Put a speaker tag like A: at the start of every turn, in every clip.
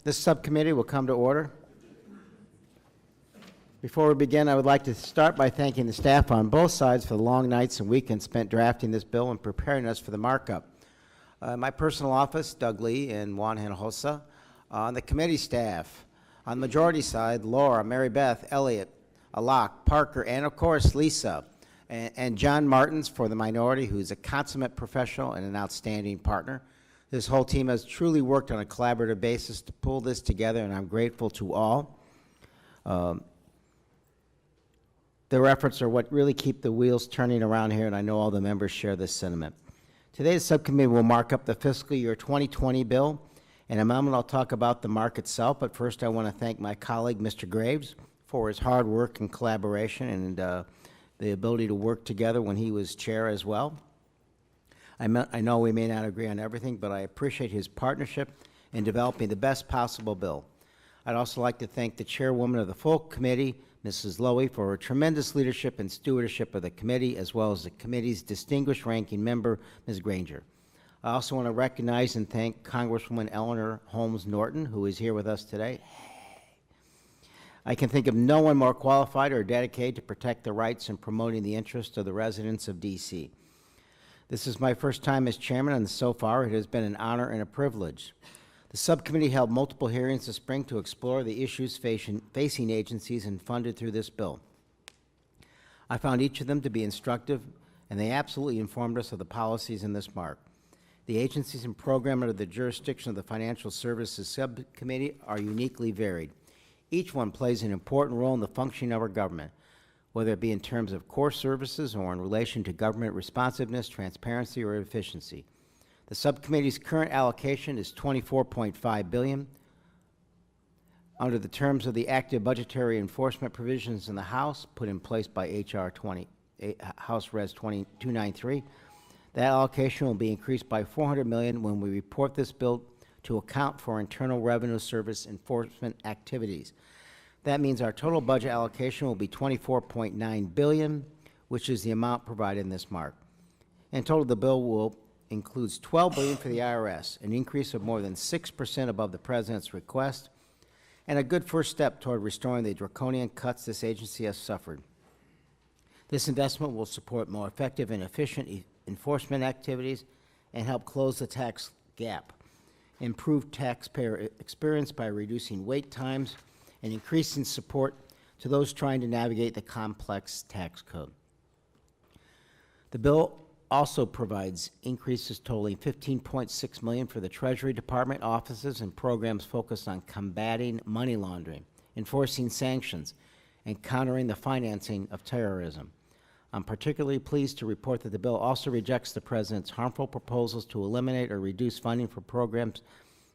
A: This subcommittee will come to order. Before we begin, I would like to start by thanking the staff on both sides for the long nights and weekends spent drafting this bill and preparing us for the markup. My personal office, Doug Lee and Juan Hinojosa. On the committee staff, on the majority side, Laura, Mary Beth, Elliot, Alok, Parker, and of course Lisa, and John Martins for the minority, who's a consummate professional and an outstanding partner. This whole team has truly worked on a collaborative basis to pull this together, and I'm grateful to all. Their efforts are what really keep the wheels turning around here, and I know all the members share this sentiment. Today, the subcommittee will mark up the fiscal year 2020 bill. In a moment, I'll talk about the mark itself, but first I want to thank my colleague, Mr. Graves, for his hard work and collaboration and the ability to work together when he was chair as well. I know we may not agree on everything, but I appreciate his partnership in developing the best possible bill. I'd also like to thank the chairwoman of the full committee, Mrs. Lowy, for her tremendous leadership and stewardship of the committee, as well as the committee's distinguished ranking member, Ms. Granger. I also want to recognize and thank Congresswoman Eleanor Holmes Norton, who is here with us today. I can think of no one more qualified or dedicated to protect the rights and promoting the interests of the residents of D.C. This is my first time as chairman, and so far it has been an honor and a privilege. The subcommittee held multiple hearings this spring to explore the issues facing agencies and funded through this bill. I found each of them to be instructive, and they absolutely informed us of the policies in this mark. The agencies and program under the jurisdiction of the Financial Services Subcommittee are uniquely varied. Each one plays an important role in the functioning of our government, whether it be in terms of core services or in relation to government responsiveness, transparency, or efficiency. The subcommittee's current allocation is $24.5 billion. Under the terms of the active budgetary enforcement provisions in the House, put in place by House Res 293, that allocation will be increased by $400 million when we report this bill to account for Internal Revenue Service enforcement activities. That means our total budget allocation will be $24.9 billion, which is the amount provided in this mark. In total, the bill includes $12 billion for the IRS, an increase of more than 6% above the President's request, and a good first step toward restoring the draconian cuts this agency has suffered. This investment will support more effective and efficient enforcement activities and help close the tax gap, improve taxpayer experience by reducing wait times, and increasing support to those trying to navigate the complex tax code. The bill also provides increases totaling $15.6 million for the Treasury Department offices and programs focused on combating money laundering, enforcing sanctions, and countering the financing of terrorism. I'm particularly pleased to report that the bill also rejects the President's harmful proposals to eliminate or reduce funding for programs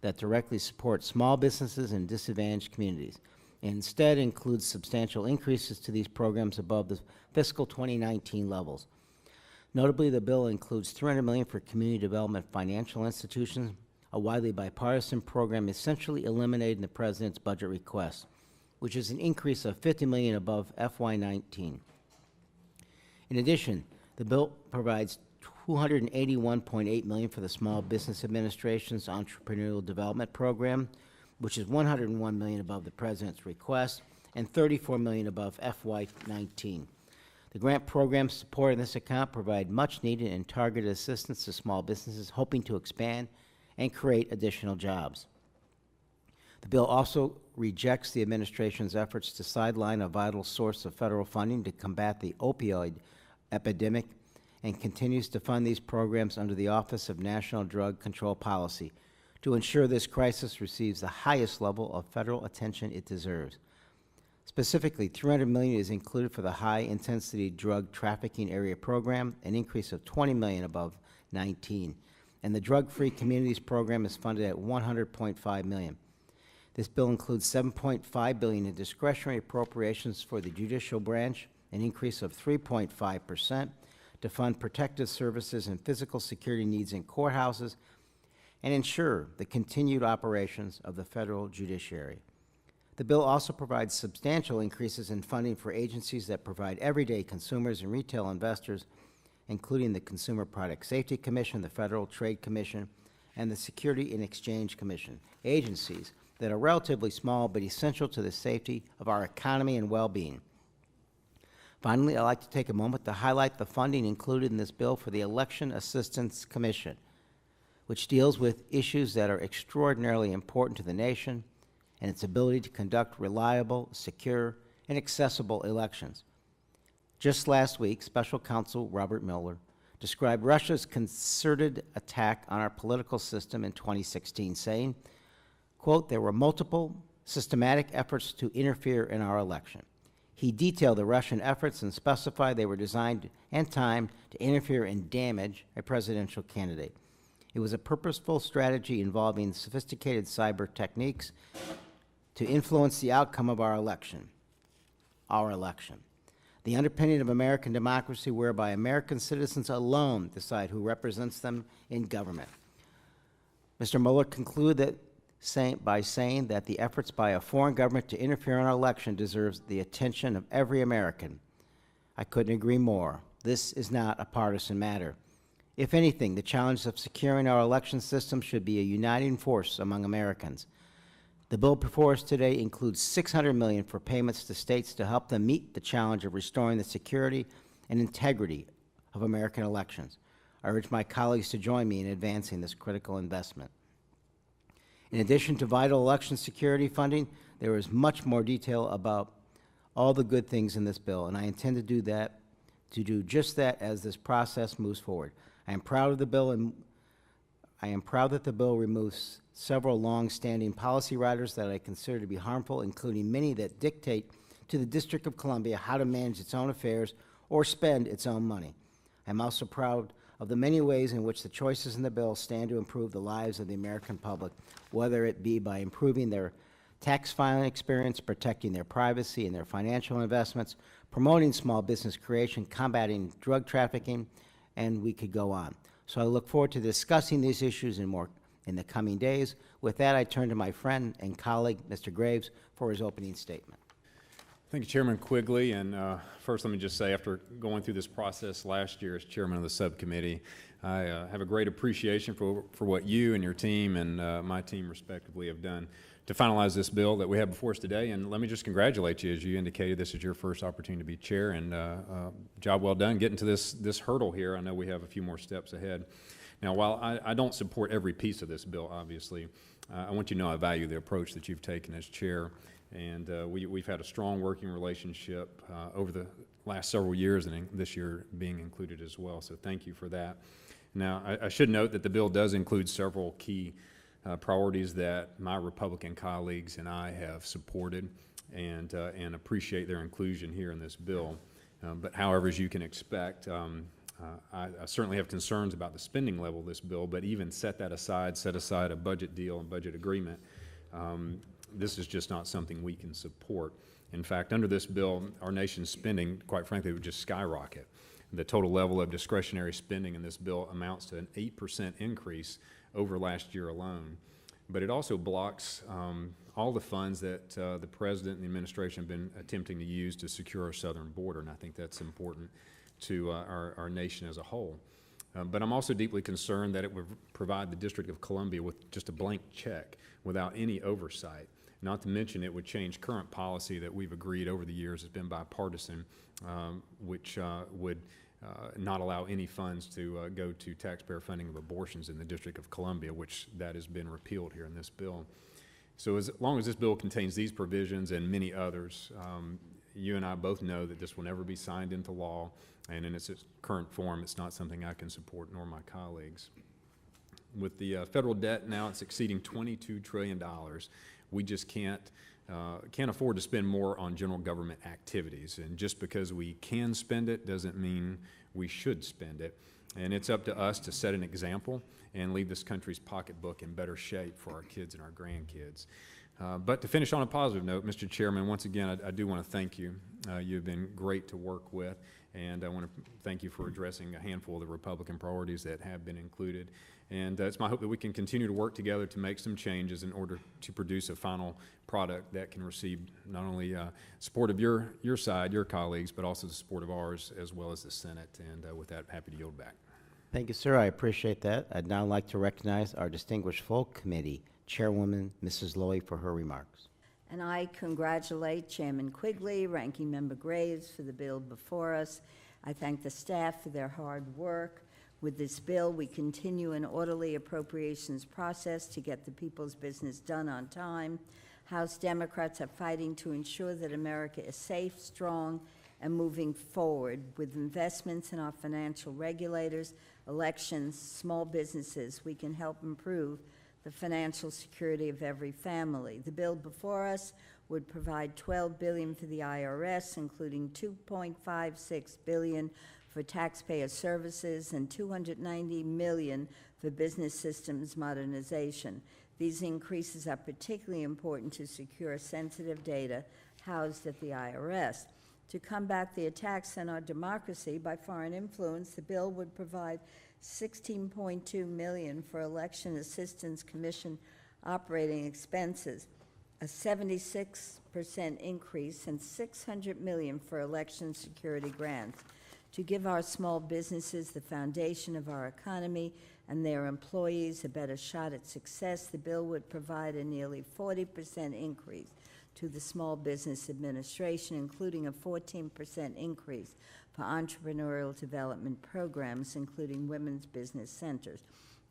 A: that directly support small businesses and disadvantaged communities. Instead, includes substantial increases to these programs above the fiscal 2019 levels. Notably, the bill includes $300 million for community development financial institutions, a widely bipartisan program essentially eliminating the President's budget request, which is an increase of $50 million above FY19. In addition, the bill provides $281.8 million for the Small Business Administration's Entrepreneurial Development Program, which is $101 million above the President's request and $34 million above FY19. The grant programs supported in this account provide much-needed and targeted assistance to small businesses hoping to expand and create additional jobs. The bill also rejects the administration's efforts to sideline a vital source of federal funding to combat the opioid epidemic and continues to fund these programs under the Office of National Drug Control Policy to ensure this crisis receives the highest level of federal attention it deserves. Specifically, $300 million is included for the High-Intensity Drug Trafficking Area Program, an increase of $20 million above 19, and the Drug-Free Communities Program is funded at $100.5 million. This bill includes $7.5 billion in discretionary appropriations for the judicial branch, an increase of 3.5%, to fund protective services and physical security needs in courthouses, and ensure the continued operations of the federal judiciary. The bill also provides substantial increases in funding for agencies that provide everyday consumers and retail investors, including the Consumer Product Safety Commission, the Federal Trade Commission, and the Security and Exchange Commission, agencies that are relatively small but essential to the safety of our economy and well-being. Finally, I'd like to take a moment to highlight the funding included in this bill for the Election Assistance Commission, which deals with issues that are extraordinarily important to the nation and its ability to conduct reliable, secure, and accessible elections. Just last week, Special Counsel Robert Mueller described Russia's concerted attack on our political system in 2016, saying, quote, "There were multiple systematic efforts to interfere in our election." He detailed the Russian efforts and specified they were designed and timed to interfere and damage a presidential candidate. It was a purposeful strategy involving sophisticated cyber techniques to influence the outcome of our election. The underpinning of American democracy, whereby American citizens alone decide who represents them in government. Mr. Mueller concluded by saying that the efforts by a foreign government to interfere in our election deserves the attention of every American. I couldn't agree more. This is not a partisan matter. If anything, the challenge of securing our election system should be a uniting force among Americans. The bill before us today includes $600 million for payments to states to help them meet the challenge of restoring the security and integrity of American elections. I urge my colleagues to join me in advancing this critical investment. In addition to vital election security funding, there is much more detail about all the good things in this bill, and I intend to do just that as this process moves forward. I am proud of the bill, and I am proud that the bill removes several long-standing policy riders that I consider to be harmful, including many that dictate to the District of Columbia how to manage its own affairs or spend its own money. I'm also proud of the many ways in which the choices in the bill stand to improve the lives of the American public, whether it be by improving their tax filing experience, protecting their privacy and their financial investments, promoting small business creation, combating drug trafficking, and we could go on. So I look forward to discussing these issues in the coming days. With that, I turn to my friend and colleague, Mr. Graves, for his opening statement.
B: Thank you, Chairman Quigley. And first, let me just say, after going through this process last year as chairman of the subcommittee, I have a great appreciation for what you and your team and my team, respectively, have done to finalize this bill that we have before us today. And let me just congratulate you. As you indicated, this is your first opportunity to be chair, and job well done getting to this hurdle here. I know we have a few more steps ahead. Now, while I don't support every piece of this bill, obviously, I want you to know I value the approach that you've taken as chair, and we've had a strong working relationship over the last several years, and this year being included as well, so thank you for that. Now, I should note that the bill does include several key priorities that my Republican colleagues and I have supported and appreciate their inclusion here in this bill. But however, as you can expect, I certainly have concerns about the spending level of this bill, but even set aside a budget deal and budget agreement, this is just not something we can support. In fact, under this bill, our nation's spending, quite frankly, would just skyrocket. The total level of discretionary spending in this bill amounts to an 8% increase over last year alone. But it also blocks all the funds that the President and the administration have been attempting to use to secure our southern border, and I think that's important to our nation as a whole. But I'm also deeply concerned that it would provide the District of Columbia with just a blank check without any oversight. Not to mention it would change current policy that we've agreed over the years has been bipartisan, which would not allow any funds to go to taxpayer funding of abortions in the District of Columbia, which that has been repealed here in this bill. So as long as this bill contains these provisions and many others, you and I both know that this will never be signed into law, and in its current form, it's not something I can support, nor my colleagues. With the federal debt now, it's exceeding $22 trillion. We just can't afford to spend more on general government activities. And just because we can spend it doesn't mean we should spend it. And it's up to us to set an example and leave this country's pocketbook in better shape for our kids and our grandkids. But to finish on a positive note, Mr. Chairman, once again, I do want to thank you. You've been great to work with, and I want to thank you for addressing a handful of the Republican priorities that have been included. And it's my hope that we can continue to work together to make some changes in order to produce a final product that can receive not only support of your side, your colleagues, but also the support of ours, as well as the Senate. And with that, happy to yield back.
A: Thank you, sir. I appreciate that. I'd now like to recognize our distinguished full committee chairwoman, Mrs. Lowy, for her remarks.
C: And I congratulate Chairman Quigley, Ranking Member Graves for the bill before us. I thank the staff for their hard work. With this bill, we continue an orderly appropriations process to get the people's business done on time. House Democrats are fighting to ensure that America is safe, strong, and moving forward with investments in our financial regulators, elections, small businesses. We can help improve the financial security of every family. The bill before us would provide $12 billion for the IRS, including $2.56 billion for taxpayer services and $290 million for business systems modernization. These increases are particularly important to secure sensitive data housed at the IRS. To combat the attacks on our democracy by foreign influence, the bill would provide $16.2 million for Election Assistance Commission operating expenses, a 76% increase, and $600 million for election security grants. To give our small businesses, the foundation of our economy, and their employees a better shot at success, the bill would provide a nearly 40% increase to the Small Business Administration, including a 14% increase for entrepreneurial development programs, including women's business centers.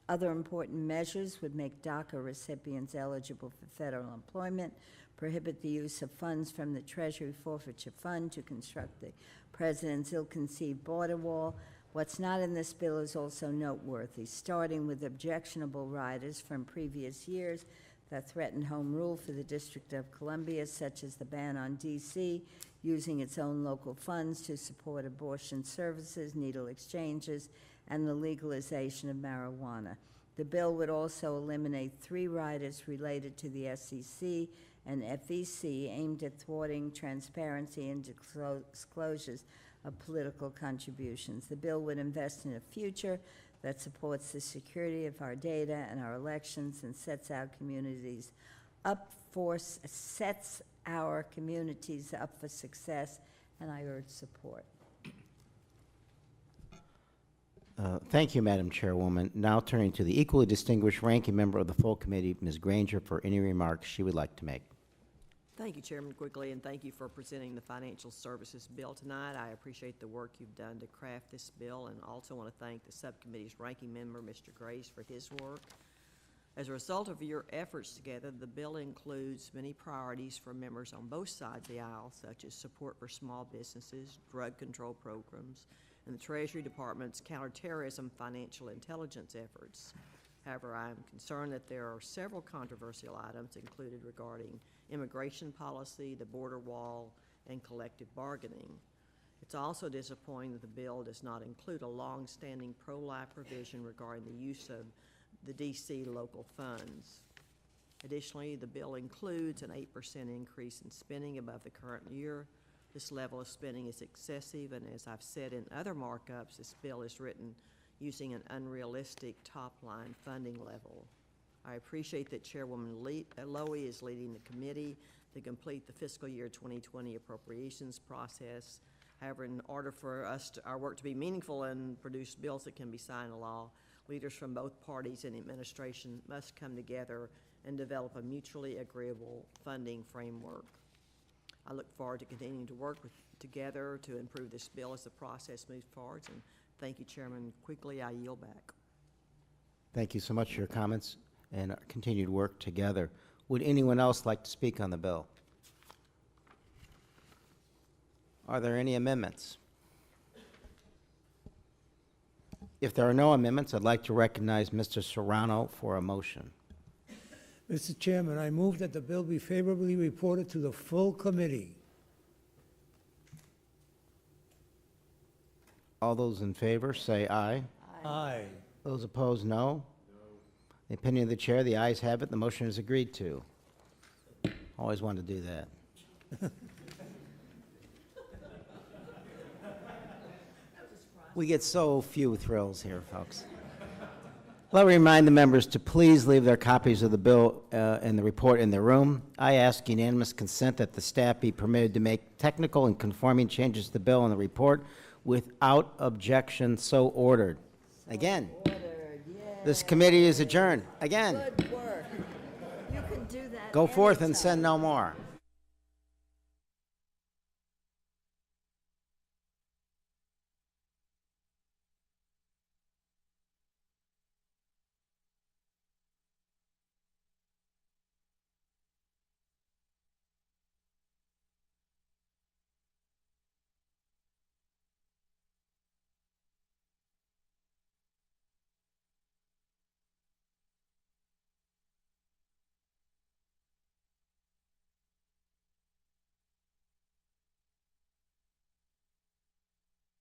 C: Other important measures would make DACA recipients eligible for federal employment, prohibit the use of funds from the Treasury Forfeiture Fund to construct the President's ill-conceived border wall. What's not in this bill is also noteworthy, starting with objectionable riders from previous years that threatened home rule for the District of Columbia, such as the ban on D.C. using its own local funds to support abortion services, needle exchanges, and the legalization of marijuana. The bill would also eliminate 3 riders related to the SEC and FEC aimed at thwarting transparency and disclosures of political contributions. The bill would invest in a future that supports the security of our data and our elections and sets our communities up for success, and I urge support.
A: Thank you, Madam Chairwoman. Now turning to the equally distinguished ranking member of the full committee, Ms. Granger, for any remarks she would like to make.
D: Thank you, Chairman Quigley, and thank you for presenting the Financial Services Bill tonight. I appreciate the work you've done to craft this bill, and also want to thank the subcommittee's ranking member, Mr. Graves, for his work. As a result of your efforts together, the bill includes many priorities for members on both sides of the aisle, such as support for small businesses, drug control programs, and the Treasury Department's counterterrorism financial intelligence efforts. However, I am concerned that there are several controversial items included regarding immigration policy, the border wall, and collective bargaining. It's also disappointing that the bill does not include a long-standing pro-life provision regarding the use of the D.C. local funds. Additionally, the bill includes an 8% increase in spending above the current year. This level of spending is excessive, and as I've said in other markups, this bill is written using an unrealistic top-line funding level. I appreciate that Chairwoman Lowy is leading the committee to complete the fiscal year 2020 appropriations process. However, in order for our work to be meaningful and produce bills that can be signed into law, leaders from both parties and the administration must come together and develop a mutually agreeable funding framework. I look forward to continuing to work together to improve this bill as the process moves forward. And thank you, Chairman Quigley. I yield back.
A: Thank you so much for your comments and our continued work together. Would anyone else like to speak on the bill? Are there any amendments? If there are no amendments, I'd like to recognize Mr. Serrano for a motion.
E: Mr. Chairman, I move that the bill be favorably reported to the full committee.
A: All those in favor say aye.
E: Aye.
A: Those opposed, no. The opinion of the chair, the ayes have it. The motion is agreed to. Always wanted to do that. We get so few thrills here, folks. Let me remind the members to please leave their copies of the bill and the report in their room. I ask unanimous consent that the staff be permitted to make technical and conforming changes to the bill and the report without objection, so ordered. Again.
C: Ordered, yeah.
A: This committee is adjourned. Again.
C: Good work. You can do that
A: Go forth and
C: anytime.
A: sin no more.